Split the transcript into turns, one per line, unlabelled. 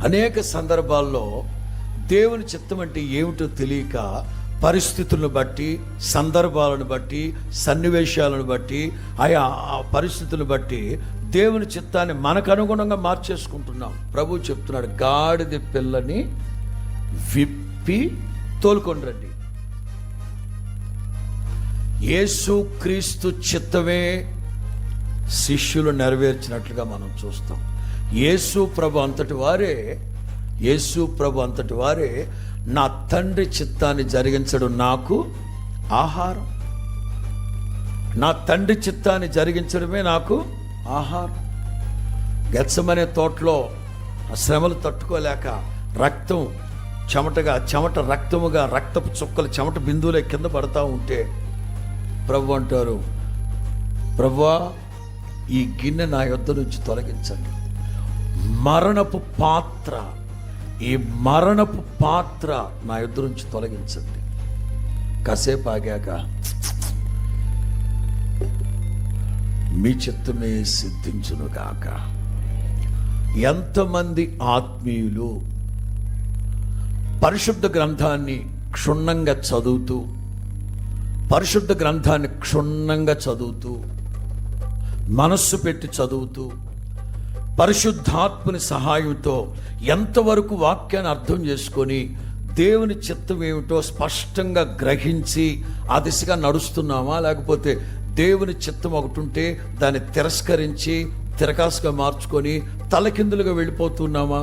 అనేక సందర్భాల్లో దేవుని చిత్తం అంటే ఏమిటో తెలియక పరిస్థితులను బట్టి, సందర్భాలను బట్టి, సన్నివేశాలను బట్టి, ఆయా పరిస్థితులను బట్టి దేవుని చిత్తాన్ని మనకు అనుగుణంగా మార్చేసుకుంటున్నాం. ప్రభు చెప్తున్నాడు, గాడిద పిల్లని విప్పి తోలుకొని రండి. యేసు క్రీస్తు చిత్తమే శిష్యులు నెరవేర్చినట్లుగా మనం చూస్తాం. యేసు ప్రభు అంతటి వారే నా తండ్రి చిత్తాన్ని జరిగించడం నాకు ఆహారం. నా తండ్రి చిత్తాన్ని జరిగించడమే నాకు ఆహారం. గెత్సెమనే తోటలో శ్రమలు తట్టుకోలేక రక్తం చెమట రక్తముగా, రక్తపు చుక్కలు చెమట బిందువులే కింద పడతా ఉంటే ప్రభు అంటారు, ప్రభువా ఈ గిన్నె నా యొద్ద నుంచి తొలగించండి. ఈ మరణపు పాత్ర నా యొద్ద నుంచి తొలగించండి. కాసేపు ఆగాక, మీ చిత్తమే సిద్ధించును గాక. ఎంతమంది ఆత్మీయులు పరిశుద్ధ గ్రంథాన్ని క్షుణ్ణంగా చదువుతూ మనస్సు పెట్టి చదువుతూ పరిశుద్ధాత్మని సహాయంతో ఎంతవరకు వాక్యాన్ని అర్థం చేసుకొని దేవుని చిత్తం ఏమిటో స్పష్టంగా గ్రహించి ఆ దిశగా నడుస్తున్నామా, లేకపోతే దేవుని చిత్తం ఒకటి ఉంటే దాన్ని తిరస్కరించి తిరకాసుగా మార్చుకొని తలకిందులుగా వెళ్ళిపోతున్నామా?